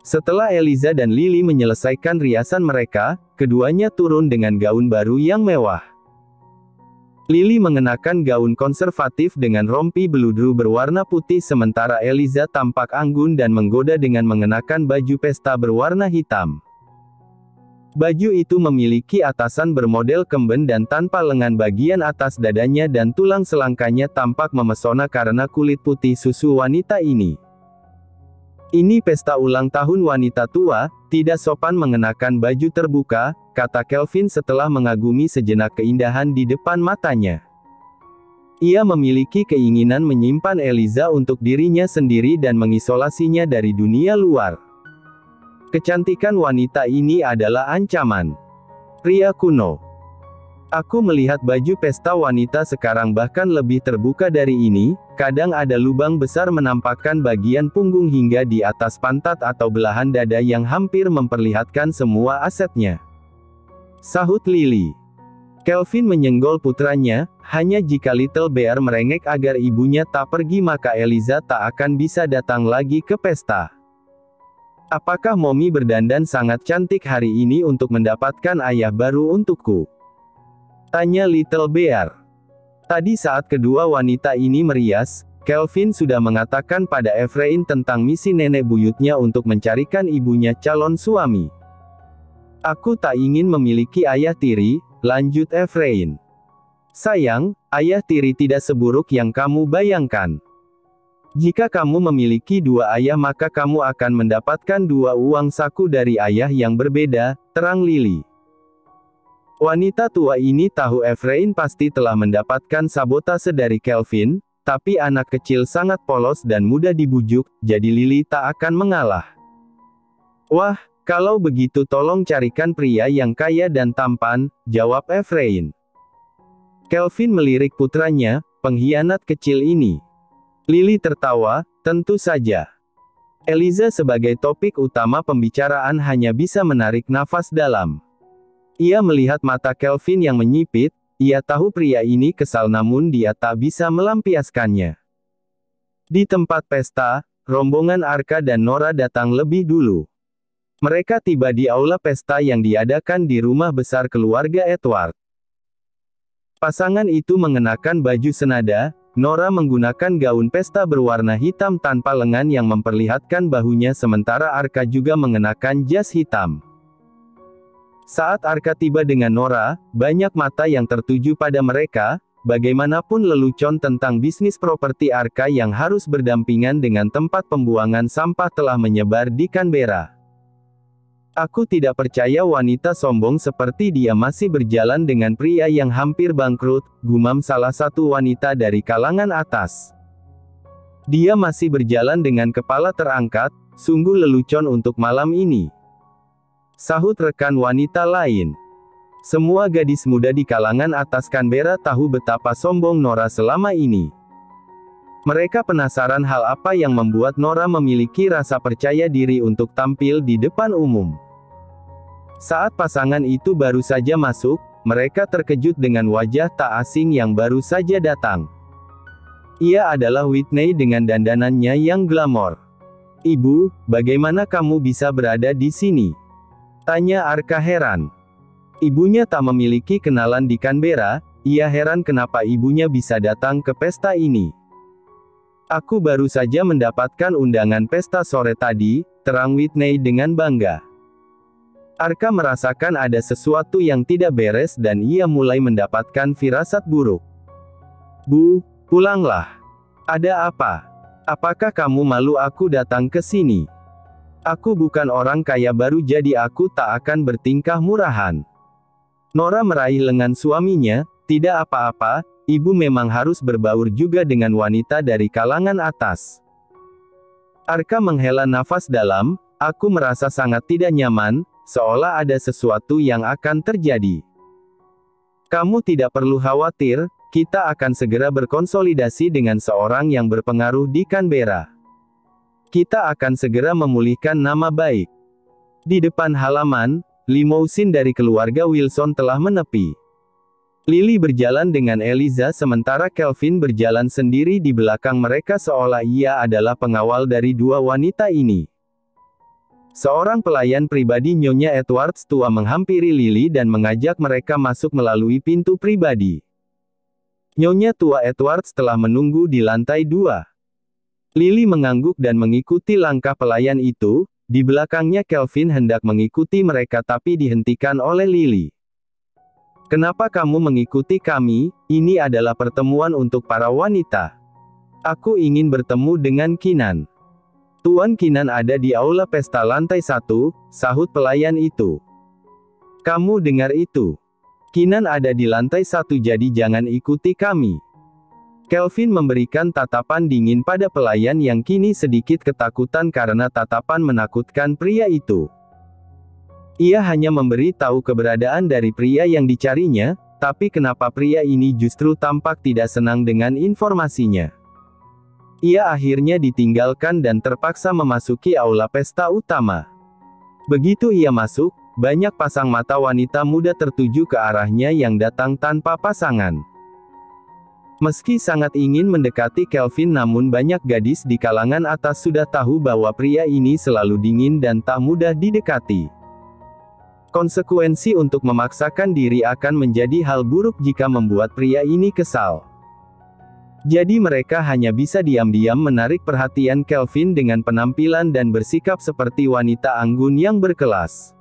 Setelah Eliza dan Lily menyelesaikan riasan mereka, keduanya turun dengan gaun baru yang mewah. Lily mengenakan gaun konservatif dengan rompi beludru berwarna putih sementara Eliza tampak anggun dan menggoda dengan mengenakan baju pesta berwarna hitam. Baju itu memiliki atasan bermodel kemben dan tanpa lengan bagian atas dadanya dan tulang selangkanya tampak memesona karena kulit putih susu wanita ini. Ini pesta ulang tahun wanita tua, tidak sopan mengenakan baju terbuka, kata Kelvin setelah mengagumi sejenak keindahan di depan matanya. Ia memiliki keinginan menyimpan Eliza untuk dirinya sendiri dan mengisolasinya dari dunia luar. Kecantikan wanita ini adalah ancaman. Pria kuno. Aku melihat baju pesta wanita sekarang bahkan lebih terbuka dari ini, kadang ada lubang besar menampakkan bagian punggung hingga di atas pantat atau belahan dada yang hampir memperlihatkan semua asetnya. Sahut Lily. Kelvin menyenggol putranya, hanya jika Little Bear merengek agar ibunya tak pergi maka Eliza tak akan bisa datang lagi ke pesta. Apakah Mommy berdandan sangat cantik hari ini untuk mendapatkan ayah baru untukku? Tanya Little Bear. Tadi saat kedua wanita ini merias, Kelvin sudah mengatakan pada Efrain tentang misi nenek buyutnya untuk mencarikan ibunya calon suami. Aku tak ingin memiliki ayah tiri, lanjut Efrain. Sayang, ayah tiri tidak seburuk yang kamu bayangkan. Jika kamu memiliki dua ayah maka kamu akan mendapatkan dua uang saku dari ayah yang berbeda, terang Lily. Wanita tua ini tahu Efrain pasti telah mendapatkan sabotase dari Kelvin, tapi anak kecil sangat polos dan mudah dibujuk, jadi Lily tak akan mengalah. Wah, kalau begitu tolong carikan pria yang kaya dan tampan, jawab Efrain. Kelvin melirik putranya, pengkhianat kecil ini. Lily tertawa, tentu saja. Eliza sebagai topik utama pembicaraan hanya bisa menarik nafas dalam. Ia melihat mata Kelvin yang menyipit, ia tahu pria ini kesal namun dia tak bisa melampiaskannya. Di tempat pesta, rombongan Arka dan Nora datang lebih dulu. Mereka tiba di aula pesta yang diadakan di rumah besar keluarga Edward. Pasangan itu mengenakan baju senada, Nora menggunakan gaun pesta berwarna hitam tanpa lengan yang memperlihatkan bahunya sementara Arka juga mengenakan jas hitam. Saat Arka tiba dengan Nora, banyak mata yang tertuju pada mereka, bagaimanapun lelucon tentang bisnis properti Arka yang harus berdampingan dengan tempat pembuangan sampah telah menyebar di Canberra. Aku tidak percaya wanita sombong seperti dia masih berjalan dengan pria yang hampir bangkrut, gumam salah satu wanita dari kalangan atas. Dia masih berjalan dengan kepala terangkat, sungguh lelucon untuk malam ini. Sahut rekan wanita lain. Semua gadis muda di kalangan atas Canberra tahu betapa sombong Nora selama ini. Mereka penasaran hal apa yang membuat Nora memiliki rasa percaya diri untuk tampil di depan umum. Saat pasangan itu baru saja masuk, mereka terkejut dengan wajah tak asing yang baru saja datang. Ia adalah Whitney dengan dandanannya yang glamor. Ibu, bagaimana kamu bisa berada di sini? Tanya Arka heran. Ibunya tak memiliki kenalan di Canberra, ia heran kenapa ibunya bisa datang ke pesta ini. Aku baru saja mendapatkan undangan pesta sore tadi, terang Whitney dengan bangga. Arka merasakan ada sesuatu yang tidak beres dan ia mulai mendapatkan firasat buruk. Bu, pulanglah. Ada apa? Apakah kamu malu aku datang ke sini? Aku bukan orang kaya baru jadi aku tak akan bertingkah murahan. Nora meraih lengan suaminya, tidak apa-apa, ibu memang harus berbaur juga dengan wanita dari kalangan atas. Arka menghela nafas dalam, aku merasa sangat tidak nyaman, seolah ada sesuatu yang akan terjadi. Kamu tidak perlu khawatir, kita akan segera berkonsolidasi dengan seorang yang berpengaruh di Canberra. Kita akan segera memulihkan nama baik. Di depan halaman, limousin dari keluarga Wilson telah menepi. Lily berjalan dengan Eliza sementara Kelvin berjalan sendiri di belakang mereka seolah ia adalah pengawal dari dua wanita ini. Seorang pelayan pribadi Nyonya Edwards tua menghampiri Lily dan mengajak mereka masuk melalui pintu pribadi. Nyonya tua Edwards telah menunggu di lantai 2. Lily mengangguk dan mengikuti langkah pelayan itu. Di belakangnya Kelvin hendak mengikuti mereka tapi dihentikan oleh Lily. "Kenapa kamu mengikuti kami? Ini adalah pertemuan untuk para wanita. Aku ingin bertemu dengan Kinan." "Tuan Kinan ada di aula pesta lantai 1, sahut pelayan itu. "Kamu dengar itu? Kinan ada di lantai 1 jadi jangan ikuti kami." Kelvin memberikan tatapan dingin pada pelayan yang kini sedikit ketakutan karena tatapan menakutkan pria itu. Ia hanya memberi tahu keberadaan dari pria yang dicarinya, tapi kenapa pria ini justru tampak tidak senang dengan informasinya. Ia akhirnya ditinggalkan dan terpaksa memasuki aula pesta utama. Begitu ia masuk, banyak pasang mata wanita muda tertuju ke arahnya yang datang tanpa pasangan. Meski sangat ingin mendekati Kelvin namun banyak gadis di kalangan atas sudah tahu bahwa pria ini selalu dingin dan tak mudah didekati. Konsekuensi untuk memaksakan diri akan menjadi hal buruk jika membuat pria ini kesal. Jadi mereka hanya bisa diam-diam menarik perhatian Kelvin dengan penampilan dan bersikap seperti wanita anggun yang berkelas.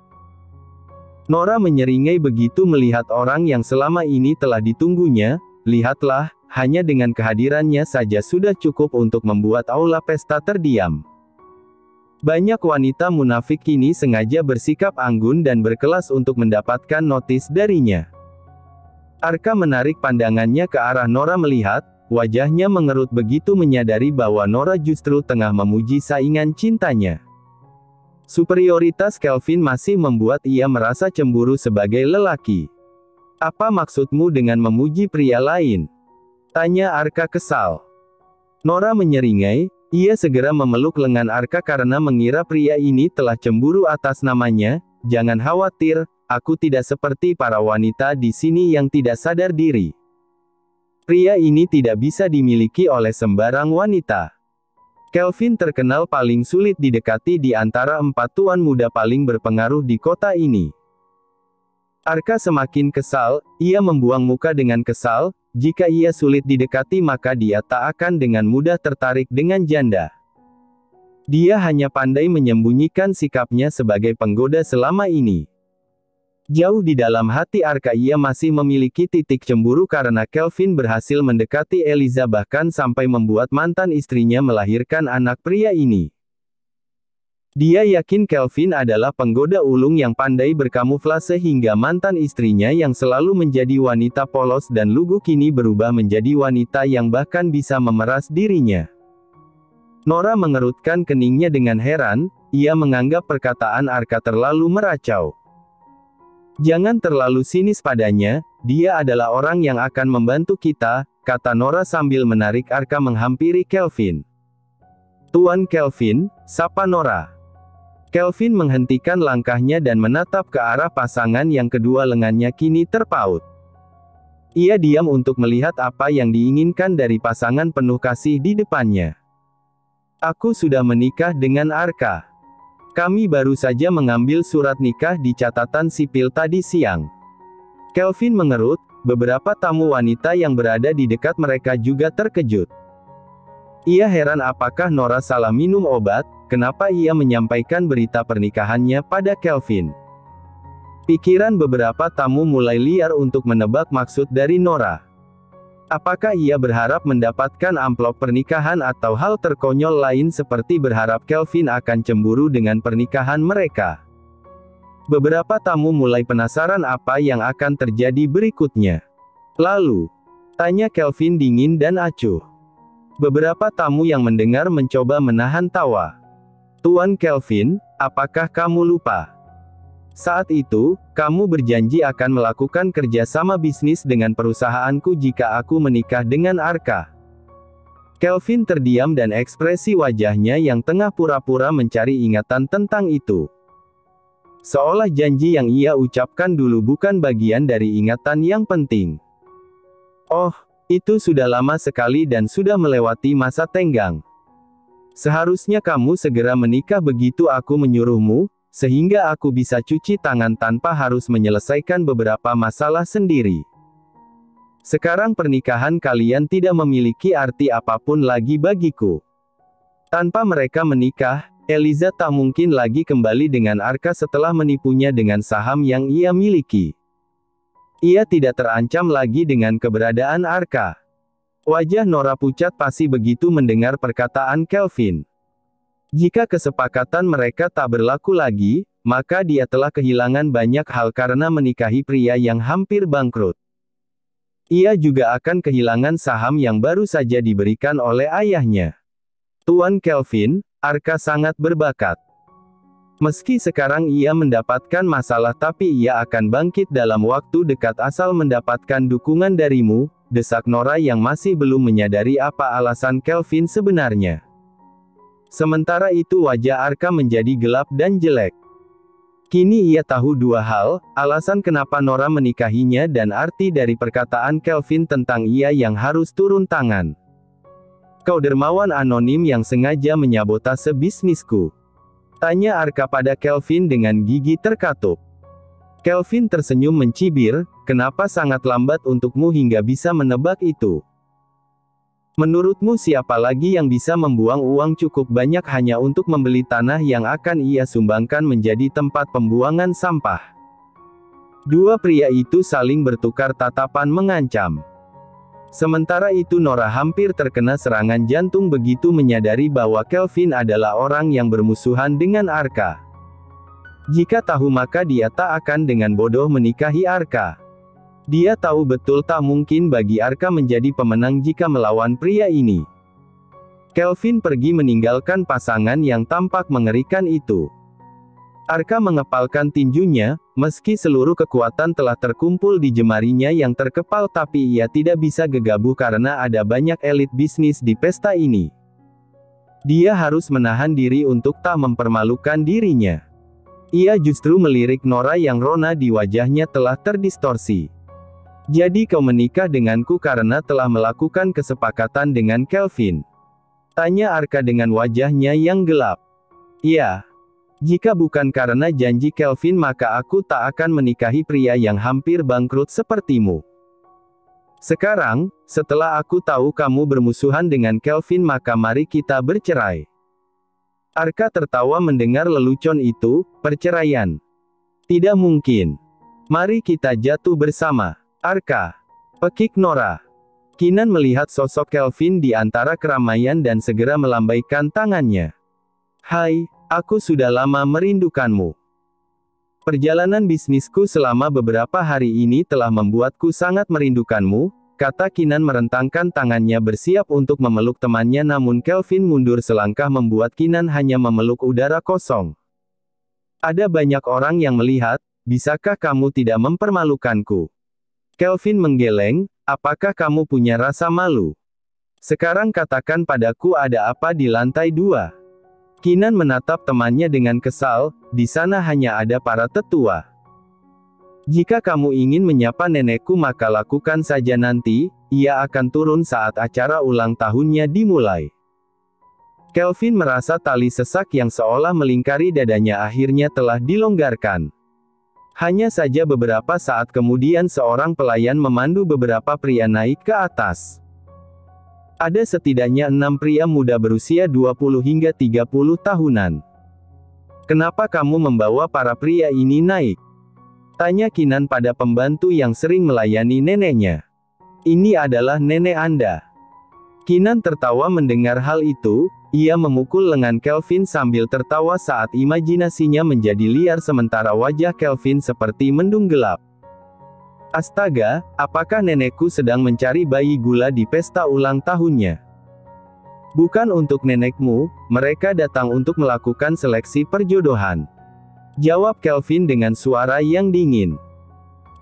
Nora menyeringai begitu melihat orang yang selama ini telah ditunggunya. Lihatlah, hanya dengan kehadirannya saja sudah cukup untuk membuat aula pesta terdiam. Banyak wanita munafik kini sengaja bersikap anggun dan berkelas untuk mendapatkan notis darinya. Arka menarik pandangannya ke arah Nora melihat, wajahnya mengerut begitu menyadari bahwa Nora justru tengah memuji saingan cintanya. Superioritas Kelvin masih membuat ia merasa cemburu sebagai lelaki. "Apa maksudmu dengan memuji pria lain?" tanya Arka kesal. Nora menyeringai, ia segera memeluk lengan Arka karena mengira pria ini telah cemburu atas namanya. "Jangan khawatir, aku tidak seperti para wanita di sini yang tidak sadar diri. Pria ini tidak bisa dimiliki oleh sembarang wanita." Kelvin terkenal paling sulit didekati di antara 4 tuan muda paling berpengaruh di kota ini. Arka semakin kesal, ia membuang muka dengan kesal. Jika ia sulit didekati maka dia tak akan dengan mudah tertarik dengan janda. Dia hanya pandai menyembunyikan sikapnya sebagai penggoda selama ini. Jauh di dalam hati Arka ia masih memiliki titik cemburu karena Kelvin berhasil mendekati Eliza bahkan sampai membuat mantan istrinya melahirkan anak pria ini. Dia yakin Kelvin adalah penggoda ulung yang pandai berkamuflase hingga mantan istrinya yang selalu menjadi wanita polos dan lugu kini berubah menjadi wanita yang bahkan bisa memeras dirinya. Nora mengerutkan keningnya dengan heran, ia menganggap perkataan Arka terlalu meracau. "Jangan terlalu sinis padanya, dia adalah orang yang akan membantu kita," kata Nora sambil menarik Arka menghampiri Kelvin. "Tuan Kelvin," sapa Nora. Kelvin menghentikan langkahnya dan menatap ke arah pasangan yang kedua lengannya kini terpaut. Ia diam untuk melihat apa yang diinginkan dari pasangan penuh kasih di depannya. "Aku sudah menikah dengan Arka. Kami baru saja mengambil surat nikah di catatan sipil tadi siang." Kelvin mengerut, beberapa tamu wanita yang berada di dekat mereka juga terkejut. Ia heran apakah Nora salah minum obat, kenapa ia menyampaikan berita pernikahannya pada Kelvin. Pikiran beberapa tamu mulai liar untuk menebak maksud dari Nora. Apakah ia berharap mendapatkan amplop pernikahan atau hal terkonyol lain seperti berharap Kelvin akan cemburu dengan pernikahan mereka. Beberapa tamu mulai penasaran apa yang akan terjadi berikutnya. "Lalu?" tanya Kelvin dingin dan acuh. Beberapa tamu yang mendengar mencoba menahan tawa. "Tuan Kelvin, apakah kamu lupa? Saat itu, kamu berjanji akan melakukan kerjasama bisnis dengan perusahaanku jika aku menikah dengan Arka." Kelvin terdiam dan ekspresi wajahnya yang tengah pura-pura mencari ingatan tentang itu. Seolah janji yang ia ucapkan dulu bukan bagian dari ingatan yang penting. "Oh, itu sudah lama sekali dan sudah melewati masa tenggang. Seharusnya kamu segera menikah begitu aku menyuruhmu, sehingga aku bisa cuci tangan tanpa harus menyelesaikan beberapa masalah sendiri. Sekarang pernikahan kalian tidak memiliki arti apapun lagi bagiku. Tanpa mereka menikah, Eliza tak mungkin lagi kembali dengan Arka setelah menipunya dengan saham yang ia miliki. Ia tidak terancam lagi dengan keberadaan Arka. Wajah Nora pucat pasi begitu mendengar perkataan Kelvin. Jika kesepakatan mereka tak berlaku lagi, maka dia telah kehilangan banyak hal karena menikahi pria yang hampir bangkrut. Ia juga akan kehilangan saham yang baru saja diberikan oleh ayahnya. Tuan Kelvin, Arka sangat berbakat. Meski sekarang ia mendapatkan masalah tapi ia akan bangkit dalam waktu dekat asal mendapatkan dukungan darimu, desak Nora yang masih belum menyadari apa alasan Kelvin sebenarnya. Sementara itu wajah Arka menjadi gelap dan jelek. Kini ia tahu dua hal, alasan kenapa Nora menikahinya dan arti dari perkataan Kelvin tentang ia yang harus turun tangan. Kau dermawan anonim yang sengaja menyabotase bisnisku. Tanya Arka pada Kelvin dengan gigi terkatup. Kelvin tersenyum mencibir, kenapa sangat lambat untukmu hingga bisa menebak itu? Menurutmu siapa lagi yang bisa membuang uang cukup banyak hanya untuk membeli tanah yang akan ia sumbangkan menjadi tempat pembuangan sampah? Dua pria itu saling bertukar tatapan mengancam. Sementara itu Nora hampir terkena serangan jantung begitu menyadari bahwa Kelvin adalah orang yang bermusuhan dengan Arka. Jika tahu maka dia tak akan dengan bodoh menikahi Arka. Dia tahu betul tak mungkin bagi Arka menjadi pemenang jika melawan pria ini. Kelvin pergi meninggalkan pasangan yang tampak mengerikan itu. Arka mengepalkan tinjunya, meski seluruh kekuatan telah terkumpul di jemarinya yang terkepal tapi ia tidak bisa gegabah karena ada banyak elit bisnis di pesta ini. Dia harus menahan diri untuk tak mempermalukan dirinya. Ia justru melirik Nora yang rona di wajahnya telah terdistorsi. Jadi kau menikah denganku karena telah melakukan kesepakatan dengan Kelvin? Tanya Arka dengan wajahnya yang gelap. Iya. Jika bukan karena janji Kelvin maka aku tak akan menikahi pria yang hampir bangkrut sepertimu. Sekarang, setelah aku tahu kamu bermusuhan dengan Kelvin maka mari kita bercerai. Arka tertawa mendengar lelucon itu, perceraian. Tidak mungkin. Mari kita jatuh bersama. Arka. Pekik Nora. Kinan melihat sosok Kelvin di antara keramaian dan segera melambaikan tangannya. Hai. Aku sudah lama merindukanmu. Perjalanan bisnisku selama beberapa hari ini telah membuatku sangat merindukanmu, kata Kinan merentangkan tangannya bersiap untuk memeluk temannya namun Kelvin mundur selangkah membuat Kinan hanya memeluk udara kosong. Ada banyak orang yang melihat, bisakah kamu tidak mempermalukanku? Kelvin menggeleng, apakah kamu punya rasa malu? Sekarang katakan padaku ada apa di lantai 2? Kinan menatap temannya dengan kesal, di sana hanya ada para tetua. Jika kamu ingin menyapa nenekku maka lakukan saja nanti, ia akan turun saat acara ulang tahunnya dimulai. Kelvin merasa tali sesak yang seolah melingkari dadanya akhirnya telah dilonggarkan. Hanya saja beberapa saat kemudian seorang pelayan memandu beberapa pria naik ke atas. Ada setidaknya 6 pria muda berusia 20 hingga 30 tahunan. Kenapa kamu membawa para pria ini naik? Tanya Kinan pada pembantu yang sering melayani neneknya. Ini adalah nenek Anda. Kinan tertawa mendengar hal itu, ia memukul lengan Kelvin sambil tertawa saat imajinasinya menjadi liar sementara wajah Kelvin seperti mendung gelap. Astaga, apakah nenekku sedang mencari bayi gula di pesta ulang tahunnya? Bukan untuk nenekmu, mereka datang untuk melakukan seleksi perjodohan. Jawab Kelvin dengan suara yang dingin.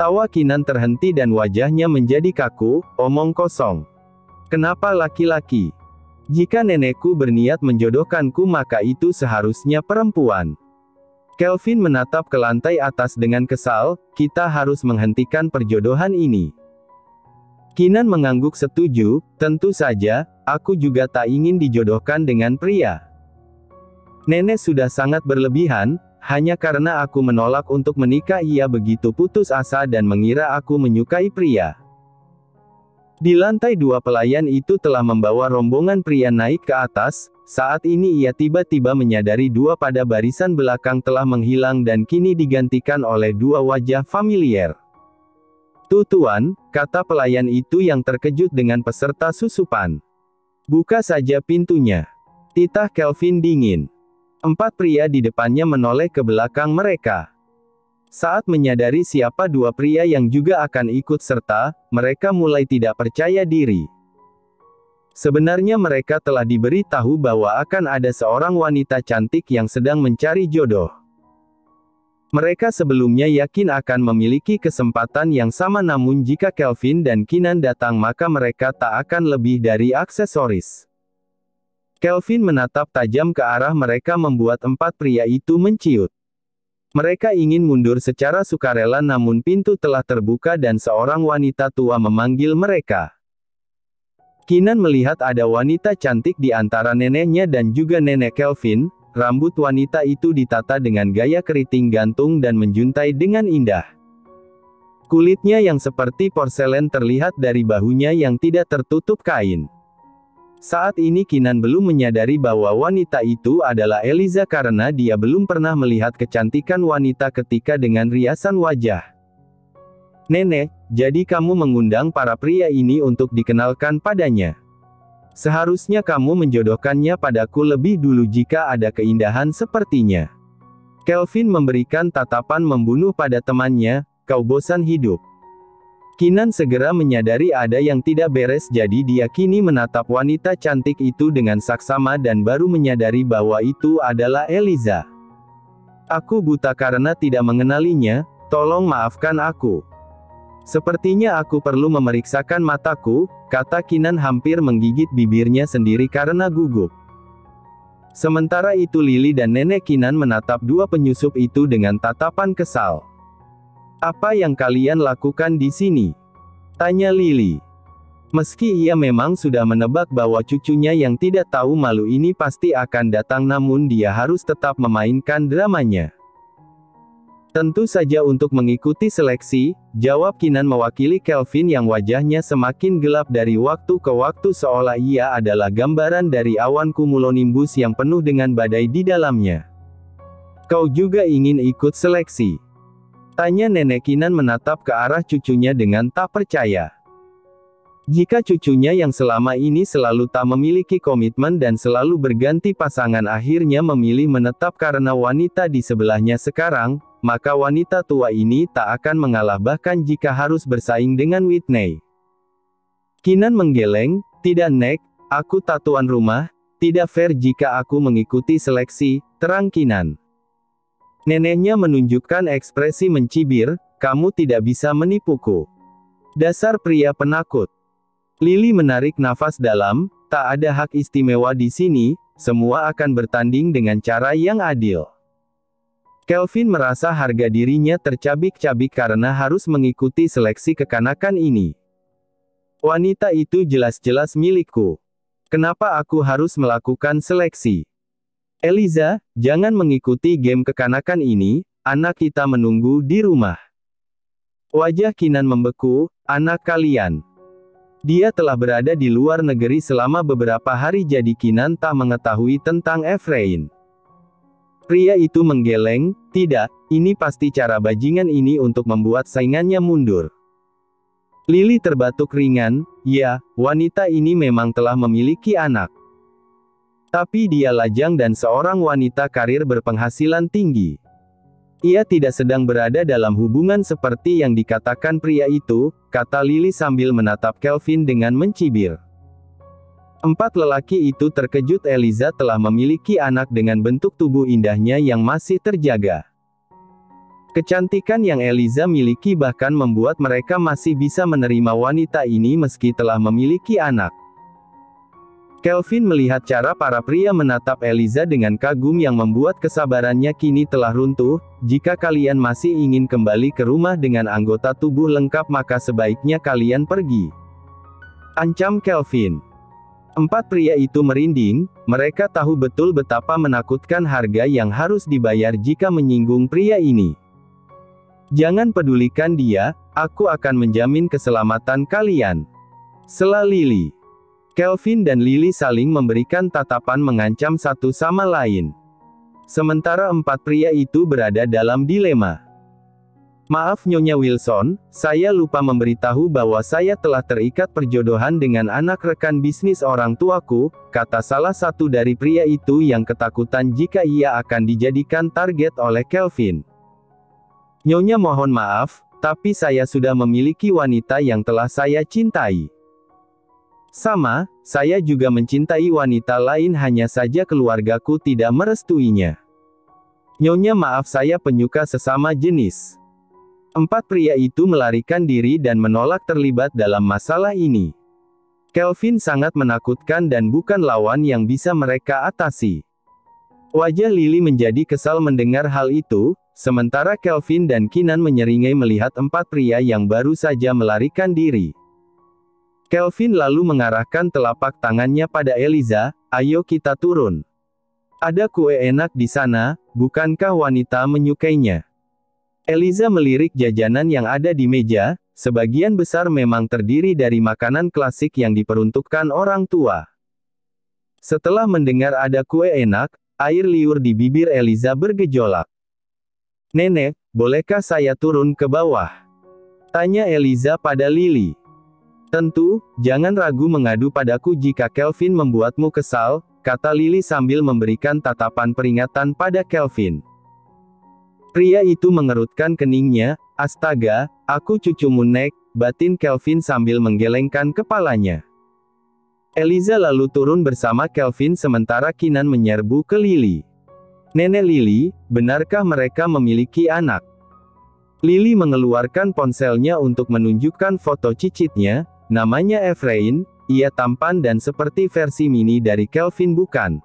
Tawa Kinan terhenti dan wajahnya menjadi kaku, omong kosong. Kenapa laki-laki? Jika nenekku berniat menjodohkanku maka itu seharusnya perempuan. Kelvin menatap ke lantai atas dengan kesal, kita harus menghentikan perjodohan ini. Kinan mengangguk setuju, tentu saja, aku juga tak ingin dijodohkan dengan pria. Nenek sudah sangat berlebihan, hanya karena aku menolak untuk menikah ia begitu putus asa dan mengira aku menyukai pria. Di lantai 2 pelayan itu telah membawa rombongan pria naik ke atas, saat ini ia tiba-tiba menyadari 2 pada barisan belakang telah menghilang dan kini digantikan oleh 2 wajah familiar. Tuan, kata pelayan itu yang terkejut dengan peserta susupan. Buka saja pintunya. Titah Kelvin dingin. 4 pria di depannya menoleh ke belakang mereka. Saat menyadari siapa 2 pria yang juga akan ikut serta, mereka mulai tidak percaya diri. Sebenarnya mereka telah diberi tahu bahwa akan ada seorang wanita cantik yang sedang mencari jodoh. Mereka sebelumnya yakin akan memiliki kesempatan yang sama namun jika Kelvin dan Kinan datang maka mereka tak akan lebih dari aksesoris. Kelvin menatap tajam ke arah mereka membuat 4 pria itu menciut. Mereka ingin mundur secara sukarela namun pintu telah terbuka dan seorang wanita tua memanggil mereka. Kinan melihat ada wanita cantik di antara neneknya dan juga nenek Kelvin. Rambut wanita itu ditata dengan gaya keriting gantung dan menjuntai dengan indah. Kulitnya yang seperti porselen terlihat dari bahunya yang tidak tertutup kain. Saat ini Kinan belum menyadari bahwa wanita itu adalah Eliza karena dia belum pernah melihat kecantikan wanita ketika dengan riasan wajah. Nenek, jadi kamu mengundang para pria ini untuk dikenalkan padanya. Seharusnya kamu menjodohkannya padaku lebih dulu jika ada keindahan sepertinya. Kelvin memberikan tatapan membunuh pada temannya, kau bosan hidup. Kinan segera menyadari ada yang tidak beres jadi dia kini menatap wanita cantik itu dengan saksama dan baru menyadari bahwa itu adalah Eliza. Aku buta karena tidak mengenalinya, tolong maafkan aku. Sepertinya aku perlu memeriksakan mataku, kata Kinan hampir menggigit bibirnya sendiri karena gugup. Sementara itu Lily dan nenek Kinan menatap 2 penyusup itu dengan tatapan kesal. Apa yang kalian lakukan di sini? Tanya Lily. Meski ia memang sudah menebak bahwa cucunya yang tidak tahu malu ini pasti akan datang namun dia harus tetap memainkan dramanya. Tentu saja untuk mengikuti seleksi, jawab Kinan mewakili Kelvin yang wajahnya semakin gelap dari waktu ke waktu seolah ia adalah gambaran dari awan cumulonimbus yang penuh dengan badai di dalamnya. Kau juga ingin ikut seleksi? Tanya nenek Kinan menatap ke arah cucunya dengan tak percaya. Jika cucunya yang selama ini selalu tak memiliki komitmen dan selalu berganti pasangan akhirnya memilih menetap karena wanita di sebelahnya sekarang, maka wanita tua ini tak akan mengalah bahkan jika harus bersaing dengan Whitney. Kinan menggeleng, tidak Nek, aku tak tuan rumah, tidak fair jika aku mengikuti seleksi, terang Kinan. Neneknya menunjukkan ekspresi mencibir, kamu tidak bisa menipuku. Dasar pria penakut. Lily menarik nafas dalam, tak ada hak istimewa di sini, semua akan bertanding dengan cara yang adil. Kelvin merasa harga dirinya tercabik-cabik karena harus mengikuti seleksi kekanakan ini. Wanita itu jelas-jelas milikku. Kenapa aku harus melakukan seleksi? Eliza, jangan mengikuti game kekanakan ini, anak kita menunggu di rumah. Wajah Kinan membeku, anak kalian. Dia telah berada di luar negeri selama beberapa hari jadi Kinan tak mengetahui tentang Efrain. Pria itu menggeleng, tidak, ini pasti cara bajingan ini untuk membuat saingannya mundur. Lily terbatuk ringan, ya, wanita ini memang telah memiliki anak. Tapi dia lajang dan seorang wanita karir berpenghasilan tinggi. Ia tidak sedang berada dalam hubungan seperti yang dikatakan pria itu, kata Lily sambil menatap Kelvin dengan mencibir. 4 lelaki itu terkejut Eliza telah memiliki anak dengan bentuk tubuh indahnya yang masih terjaga. Kecantikan yang Eliza miliki bahkan membuat mereka masih bisa menerima wanita ini meski telah memiliki anak. Kelvin melihat cara para pria menatap Eliza dengan kagum yang membuat kesabarannya kini telah runtuh. Jika kalian masih ingin kembali ke rumah dengan anggota tubuh lengkap maka sebaiknya kalian pergi. ancam Kelvin. Empat pria itu merinding, mereka tahu betul betapa menakutkan harga yang harus dibayar jika menyinggung pria ini. Jangan pedulikan dia, aku akan menjamin keselamatan kalian. Sela Lily. Kelvin dan Lily saling memberikan tatapan mengancam satu sama lain. Sementara empat pria itu berada dalam dilema. Maaf Nyonya Wilson, saya lupa memberitahu bahwa saya telah terikat perjodohan dengan anak rekan bisnis orang tuaku, kata salah satu dari pria itu yang ketakutan jika ia akan dijadikan target oleh Kelvin. Nyonya mohon maaf, tapi saya sudah memiliki wanita yang telah saya cintai. Sama, saya juga mencintai wanita lain hanya saja keluargaku tidak merestuinya. Nyonya maaf saya penyuka sesama jenis. Empat pria itu melarikan diri dan menolak terlibat dalam masalah ini. Kelvin sangat menakutkan dan bukan lawan yang bisa mereka atasi. Wajah Lily menjadi kesal mendengar hal itu, sementara Kelvin dan Keenan menyeringai melihat empat pria yang baru saja melarikan diri. Kelvin lalu mengarahkan telapak tangannya pada Eliza, ayo kita turun. Ada kue enak di sana, bukankah wanita menyukainya? Eliza melirik jajanan yang ada di meja, sebagian besar memang terdiri dari makanan klasik yang diperuntukkan orang tua. Setelah mendengar ada kue enak, air liur di bibir Eliza bergejolak. Nenek, bolehkah saya turun ke bawah? Tanya Eliza pada Lily. Tentu, jangan ragu mengadu padaku jika Kelvin membuatmu kesal, kata Lily sambil memberikan tatapan peringatan pada Kelvin. Pria itu mengerutkan keningnya, astaga, aku cucumu Nek, batin Kelvin sambil menggelengkan kepalanya. Eliza lalu turun bersama Kelvin sementara Keenan menyerbu ke Lily. Nenek Lily, benarkah mereka memiliki anak? Lily mengeluarkan ponselnya untuk menunjukkan foto cicitnya, namanya Efrain, ia tampan dan seperti versi mini dari Kelvin bukan?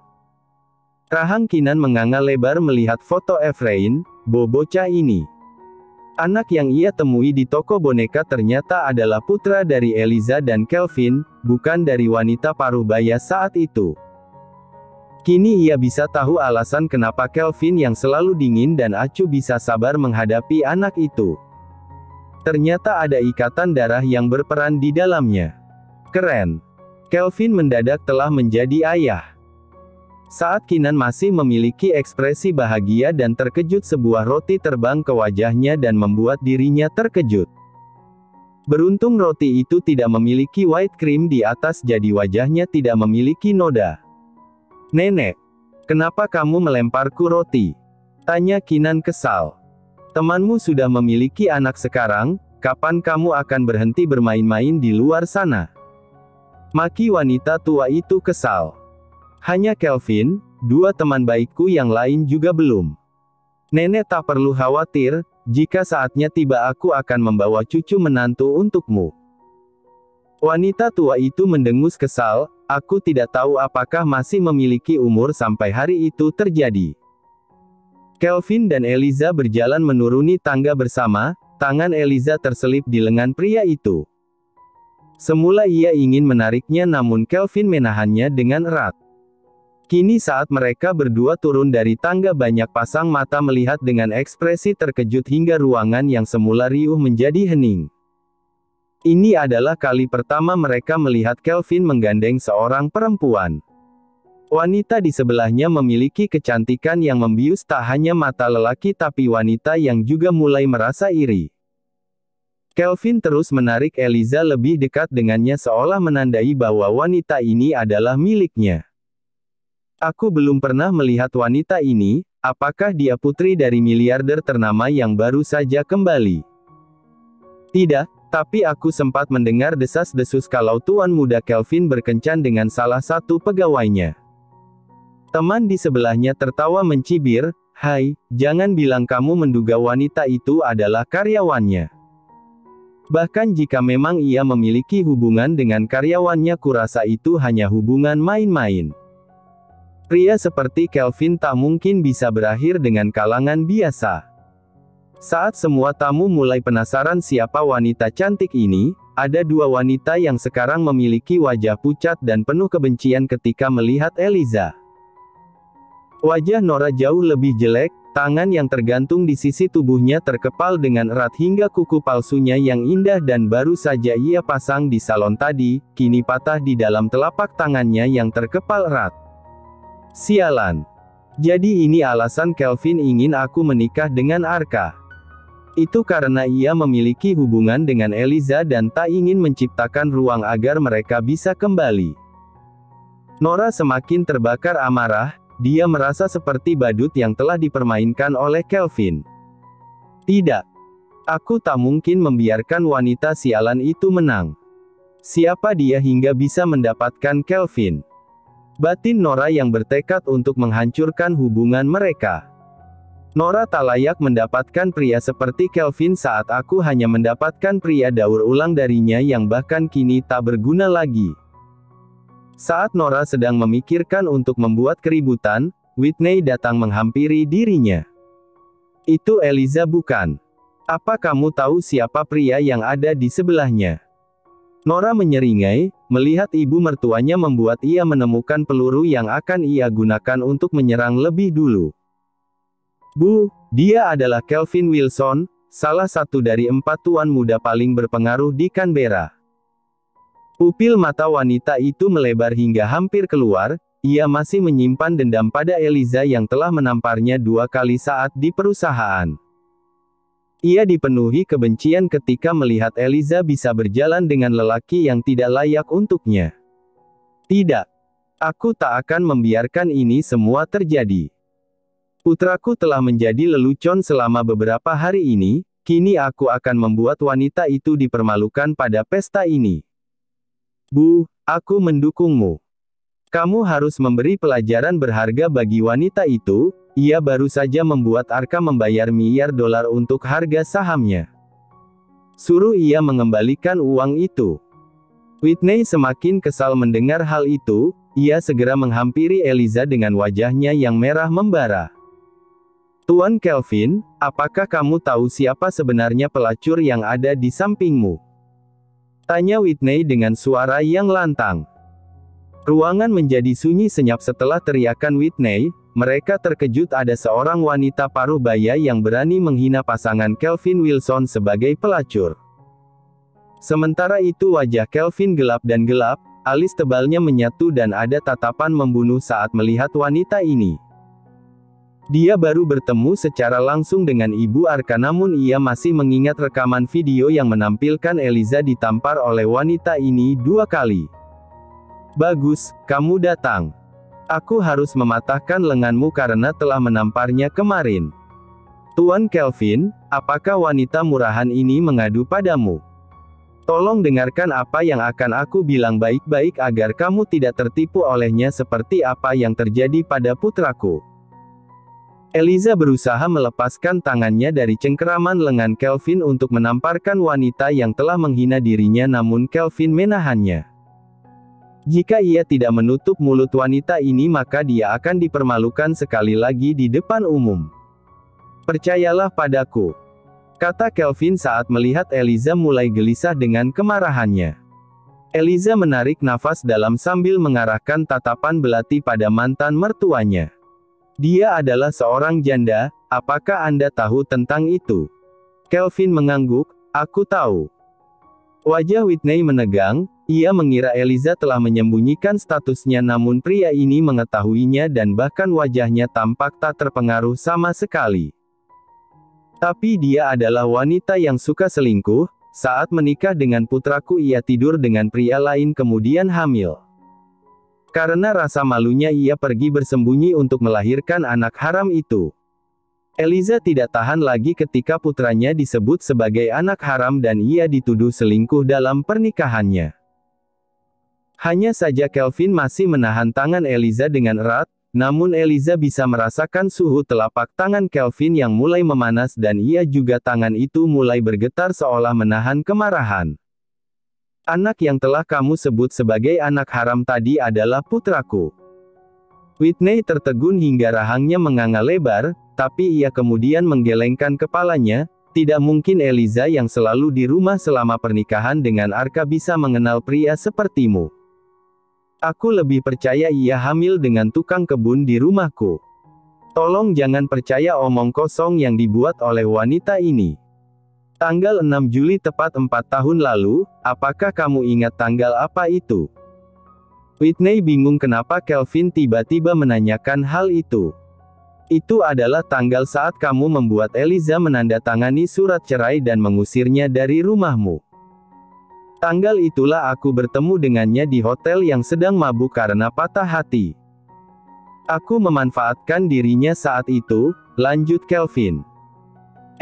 Rahang Keenan menganga lebar melihat foto Efrain, bocah ini. Anak yang ia temui di toko boneka ternyata adalah putra dari Eliza dan Kelvin, bukan dari wanita paruh-baya saat itu. Kini ia bisa tahu alasan kenapa Kelvin yang selalu dingin dan acuh bisa sabar menghadapi anak itu. Ternyata ada ikatan darah yang berperan di dalamnya. Keren. Kelvin mendadak telah menjadi ayah. Saat Keenan masih memiliki ekspresi bahagia dan terkejut, sebuah roti terbang ke wajahnya dan membuat dirinya terkejut. Beruntung roti itu tidak memiliki white cream di atas jadi wajahnya tidak memiliki noda. Nenek, kenapa kamu melemparku roti? Tanya Keenan kesal. Temanmu sudah memiliki anak sekarang, kapan kamu akan berhenti bermain-main di luar sana? Maki wanita tua itu kesal. Hanya Kelvin, dua teman baikku yang lain juga belum. Nenek tak perlu khawatir, jika saatnya tiba aku akan membawa cucu menantu untukmu. Wanita tua itu mendengus kesal, aku tidak tahu apakah masih memiliki umur sampai hari itu terjadi. Kelvin dan Eliza berjalan menuruni tangga bersama, tangan Eliza terselip di lengan pria itu. Semula ia ingin menariknya namun Kelvin menahannya dengan erat. Kini saat mereka berdua turun dari tangga banyak pasang mata melihat dengan ekspresi terkejut hingga ruangan yang semula riuh menjadi hening. Ini adalah kali pertama mereka melihat Kelvin menggandeng seorang perempuan. Wanita di sebelahnya memiliki kecantikan yang membius tak hanya mata lelaki tapi wanita yang juga mulai merasa iri. Kelvin terus menarik Eliza lebih dekat dengannya seolah menandai bahwa wanita ini adalah miliknya. Aku belum pernah melihat wanita ini, apakah dia putri dari miliarder ternama yang baru saja kembali? Tidak, tapi aku sempat mendengar desas-desus kalau tuan muda Kelvin berkencan dengan salah satu pegawainya. Teman di sebelahnya tertawa mencibir, hai, jangan bilang kamu menduga wanita itu adalah karyawannya. Bahkan jika memang ia memiliki hubungan dengan karyawannya kurasa itu hanya hubungan main-main. Pria seperti Kelvin tak mungkin bisa berakhir dengan kalangan biasa. Saat semua tamu mulai penasaran siapa wanita cantik ini, ada dua wanita yang sekarang memiliki wajah pucat dan penuh kebencian ketika melihat Eliza. Wajah Nora jauh lebih jelek, tangan yang tergantung di sisi tubuhnya terkepal dengan erat hingga kuku palsunya yang indah dan baru saja ia pasang di salon tadi, kini patah di dalam telapak tangannya yang terkepal erat. Sialan. Jadi ini alasan Kelvin ingin aku menikah dengan Arka. Itu karena ia memiliki hubungan dengan Eliza dan tak ingin menciptakan ruang agar mereka bisa kembali. Nora semakin terbakar amarah, dia merasa seperti badut yang telah dipermainkan oleh Kelvin. Tidak. Aku tak mungkin membiarkan wanita sialan itu menang. Siapa dia hingga bisa mendapatkan Kelvin? Batin Nora yang bertekad untuk menghancurkan hubungan mereka. Nora tak layak mendapatkan pria seperti Kelvin saat aku hanya mendapatkan pria daur ulang darinya yang bahkan kini tak berguna lagi. Saat Nora sedang memikirkan untuk membuat keributan, Whitney datang menghampiri dirinya. Itu Eliza bukan? Apa kamu tahu siapa pria yang ada di sebelahnya? Nora menyeringai, melihat ibu mertuanya membuat ia menemukan peluru yang akan ia gunakan untuk menyerang lebih dulu. Bu, dia adalah Kelvin Wilson, salah satu dari 4 tuan muda paling berpengaruh di Canberra. Pupil mata wanita itu melebar hingga hampir keluar, ia masih menyimpan dendam pada Eliza yang telah menamparnya 2 kali saat di perusahaan. Ia dipenuhi kebencian ketika melihat Eliza bisa berjalan dengan lelaki yang tidak layak untuknya. Tidak. Aku tak akan membiarkan ini semua terjadi. Putraku telah menjadi lelucon selama beberapa hari ini, kini aku akan membuat wanita itu dipermalukan pada pesta ini. Bu, aku mendukungmu. Kamu harus memberi pelajaran berharga bagi wanita itu, ia baru saja membuat Arka membayar miliar dolar untuk harga sahamnya. Suruh ia mengembalikan uang itu. Whitney semakin kesal mendengar hal itu, ia segera menghampiri Eliza dengan wajahnya yang merah membara. Tuan Kelvin, apakah kamu tahu siapa sebenarnya pelacur yang ada di sampingmu? Tanya Whitney dengan suara yang lantang. Ruangan menjadi sunyi senyap setelah teriakan Whitney, mereka terkejut ada seorang wanita paruh baya yang berani menghina pasangan Kelvin Wilson sebagai pelacur. Sementara itu wajah Kelvin gelap dan gelap, alis tebalnya menyatu dan ada tatapan membunuh saat melihat wanita ini. Dia baru bertemu secara langsung dengan Ibu Arka namun ia masih mengingat rekaman video yang menampilkan Eliza ditampar oleh wanita ini 2 kali. Bagus, kamu datang. Aku harus mematahkan lenganmu karena telah menamparnya kemarin. Tuan Kelvin, apakah wanita murahan ini mengadu padamu? Tolong dengarkan apa yang akan aku bilang baik-baik agar kamu tidak tertipu olehnya seperti apa yang terjadi pada putraku. Eliza berusaha melepaskan tangannya dari cengkeraman lengan Kelvin untuk menamparkan wanita yang telah menghina dirinya namun Kelvin menahannya. Jika ia tidak menutup mulut wanita ini maka dia akan dipermalukan sekali lagi di depan umum. Percayalah padaku, kata Kelvin saat melihat Eliza mulai gelisah dengan kemarahannya. Eliza menarik nafas dalam sambil mengarahkan tatapan belati pada mantan mertuanya. Dia adalah seorang janda, apakah Anda tahu tentang itu? Kelvin mengangguk, aku tahu. Wajah Whitney menegang, ia mengira Eliza telah menyembunyikan statusnya namun pria ini mengetahuinya dan bahkan wajahnya tampak tak terpengaruh sama sekali. Tapi dia adalah wanita yang suka selingkuh, saat menikah dengan putraku ia tidur dengan pria lain kemudian hamil. Karena rasa malunya ia pergi bersembunyi untuk melahirkan anak haram itu. Eliza tidak tahan lagi ketika putranya disebut sebagai anak haram dan ia dituduh selingkuh dalam pernikahannya. Hanya saja Kelvin masih menahan tangan Eliza dengan erat, namun Eliza bisa merasakan suhu telapak tangan Kelvin yang mulai memanas dan ia juga tangan itu mulai bergetar seolah menahan kemarahan. Anak yang telah kamu sebut sebagai anak haram tadi adalah putraku. Whitney tertegun hingga rahangnya menganga lebar, tapi ia kemudian menggelengkan kepalanya, Tidak mungkin Eliza yang selalu di rumah selama pernikahan dengan Arka bisa mengenal pria sepertimu. Aku lebih percaya ia hamil dengan tukang kebun di rumahku. Tolong jangan percaya omong kosong yang dibuat oleh wanita ini. Tanggal 6 Juli tepat 4 tahun lalu, apakah kamu ingat tanggal apa itu? Whitney bingung kenapa Kelvin tiba-tiba menanyakan hal itu. Itu adalah tanggal saat kamu membuat Eliza menandatangani surat cerai dan mengusirnya dari rumahmu. Tanggal itulah aku bertemu dengannya di hotel yang sedang mabuk karena patah hati. Aku memanfaatkan dirinya saat itu, lanjut Kelvin.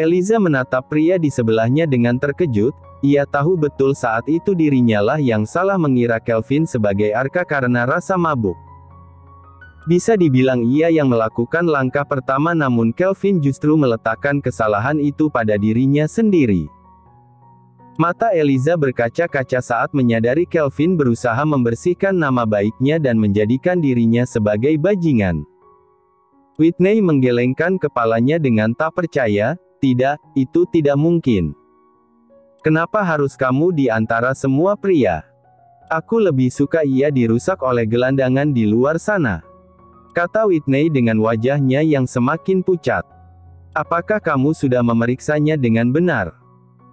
Eliza menatap pria di sebelahnya dengan terkejut. Ia tahu betul saat itu dirinya lah yang salah mengira Kelvin sebagai Arka karena rasa mabuk. Bisa dibilang ia yang melakukan langkah pertama, namun Kelvin justru meletakkan kesalahan itu pada dirinya sendiri. Mata Eliza berkaca-kaca saat menyadari Kelvin berusaha membersihkan nama baiknya dan menjadikan dirinya sebagai bajingan. Whitney menggelengkan kepalanya dengan tak percaya. Tidak, itu tidak mungkin. Kenapa harus kamu di antara semua pria? Aku lebih suka ia dirusak oleh gelandangan di luar sana, kata Whitney dengan wajahnya yang semakin pucat. Apakah kamu sudah memeriksanya dengan benar?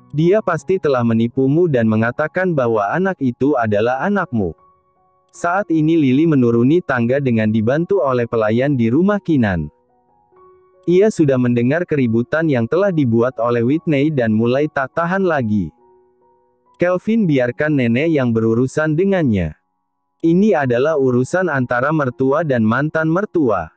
Dia pasti telah menipumu dan mengatakan bahwa anak itu adalah anakmu. Saat ini Lily menuruni tangga dengan dibantu oleh pelayan di rumah Kinan. Ia sudah mendengar keributan yang telah dibuat oleh Whitney dan mulai tak tahan lagi. Kelvin, biarkan nenek yang berurusan dengannya. Ini adalah urusan antara mertua dan mantan mertua.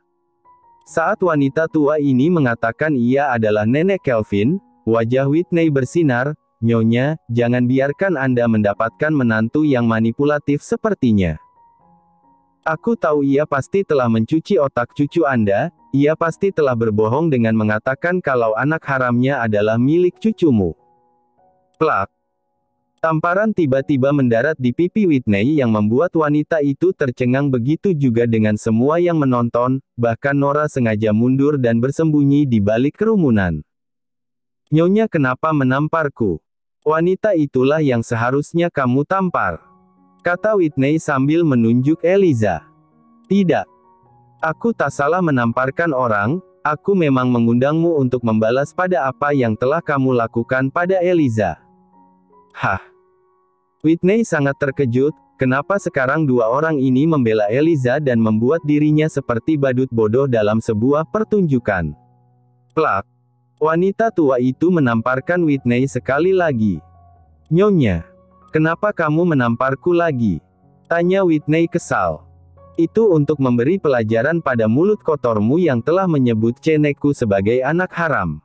Saat wanita tua ini mengatakan ia adalah nenek Kelvin, wajah Whitney bersinar. Nyonya, jangan biarkan Anda mendapatkan menantu yang manipulatif sepertinya. Aku tahu ia pasti telah mencuci otak cucu Anda. Ia pasti telah berbohong dengan mengatakan kalau anak haramnya adalah milik cucumu. Plak. Tamparan tiba-tiba mendarat di pipi Whitney yang membuat wanita itu tercengang, begitu juga dengan semua yang menonton, bahkan Nora sengaja mundur dan bersembunyi di balik kerumunan. Nyonya, kenapa menamparku? Wanita itulah yang seharusnya kamu tampar, kata Whitney sambil menunjuk Eliza. Tidak. Aku tak salah menamparkan orang, aku memang mengundangmu untuk membalas pada apa yang telah kamu lakukan pada Eliza. Hah? Whitney sangat terkejut, kenapa sekarang dua orang ini membela Eliza dan membuat dirinya seperti badut bodoh dalam sebuah pertunjukan. Plak. Wanita tua itu menamparkan Whitney sekali lagi. Nyonya, kenapa kamu menamparku lagi? Tanya Whitney kesal. Itu untuk memberi pelajaran pada mulut kotormu yang telah menyebut nenekku sebagai anak haram.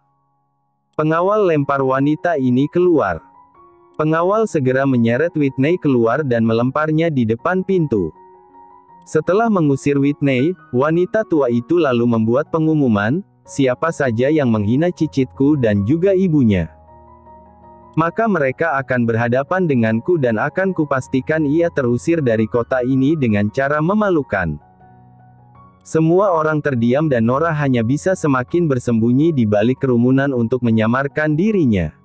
Pengawal lempar wanita ini keluar. Pengawal segera menyeret Whitney keluar dan melemparnya di depan pintu. Setelah mengusir Whitney, wanita tua itu lalu membuat pengumuman, siapa saja yang menghina cicitku dan juga ibunya, maka mereka akan berhadapan denganku dan akan kupastikan ia terusir dari kota ini dengan cara memalukan. Semua orang terdiam dan Nora hanya bisa semakin bersembunyi di balik kerumunan untuk menyamarkan dirinya.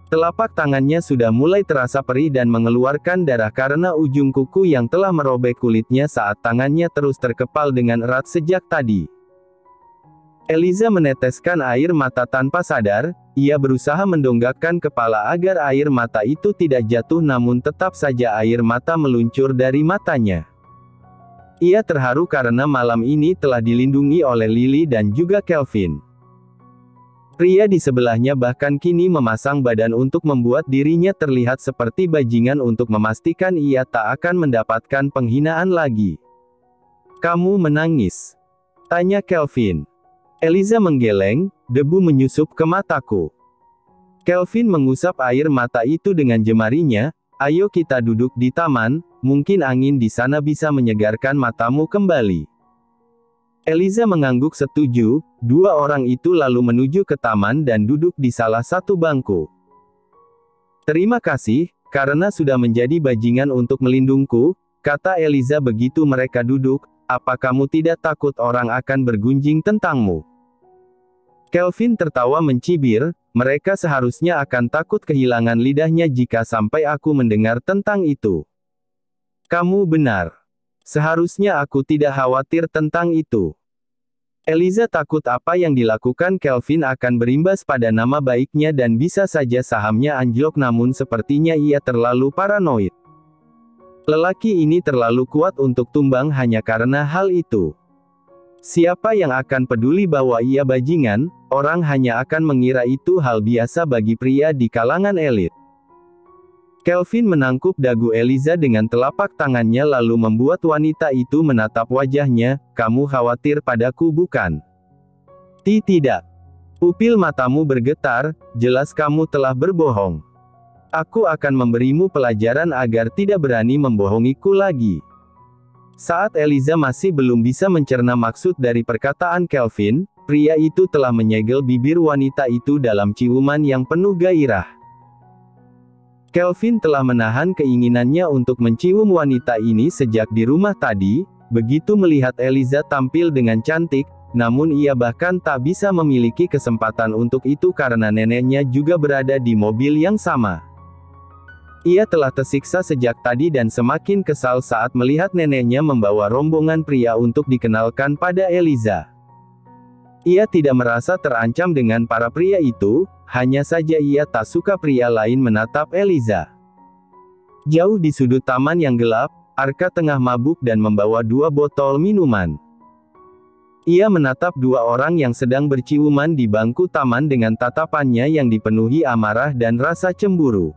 Telapak tangannya sudah mulai terasa perih dan mengeluarkan darah karena ujung kuku yang telah merobek kulitnya saat tangannya terus terkepal dengan erat sejak tadi. Eliza meneteskan air mata tanpa sadar. Ia berusaha mendongakkan kepala agar air mata itu tidak jatuh, namun tetap saja air mata meluncur dari matanya. Ia terharu karena malam ini telah dilindungi oleh Lily dan juga Kelvin. Pria di sebelahnya bahkan kini memasang badan untuk membuat dirinya terlihat seperti bajingan untuk memastikan ia tak akan mendapatkan penghinaan lagi. Kamu menangis? Tanya Kelvin. Eliza menggeleng, debu menyusup ke mataku. Kelvin mengusap air mata itu dengan jemarinya. Ayo kita duduk di taman, mungkin angin di sana bisa menyegarkan matamu kembali. Eliza mengangguk setuju. Dua orang itu lalu menuju ke taman dan duduk di salah satu bangku. Terima kasih, karena sudah menjadi bajingan untuk melindungku, kata Eliza begitu mereka duduk. Apa kamu tidak takut orang akan bergunjing tentangmu? Kelvin tertawa mencibir, mereka seharusnya akan takut kehilangan lidahnya jika sampai aku mendengar tentang itu. Kamu benar. Seharusnya aku tidak khawatir tentang itu. Eliza takut apa yang dilakukan Kelvin akan berimbas pada nama baiknya dan bisa saja sahamnya anjlok, namun sepertinya ia terlalu paranoid. Lelaki ini terlalu kuat untuk tumbang hanya karena hal itu. Siapa yang akan peduli bahwa ia bajingan? Orang hanya akan mengira itu hal biasa bagi pria di kalangan elit. Kelvin menangkup dagu Eliza dengan telapak tangannya lalu membuat wanita itu menatap wajahnya. Kamu khawatir padaku, bukan? Tidak. Pupil matamu bergetar, jelas kamu telah berbohong. Aku akan memberimu pelajaran agar tidak berani membohongiku lagi. Saat Eliza masih belum bisa mencerna maksud dari perkataan Kelvin, pria itu telah menyegel bibir wanita itu dalam ciuman yang penuh gairah. Kelvin telah menahan keinginannya untuk mencium wanita ini sejak di rumah tadi. Begitu melihat Eliza tampil dengan cantik, namun ia bahkan tak bisa memiliki kesempatan untuk itu karena neneknya juga berada di mobil yang sama. Ia telah tersiksa sejak tadi dan semakin kesal saat melihat neneknya membawa rombongan pria untuk dikenalkan pada Eliza. Ia tidak merasa terancam dengan para pria itu, hanya saja ia tak suka pria lain menatap Eliza. Jauh di sudut taman yang gelap, Arka tengah mabuk dan membawa 2 botol minuman. Ia menatap 2 orang yang sedang berciuman di bangku taman dengan tatapannya yang dipenuhi amarah dan rasa cemburu.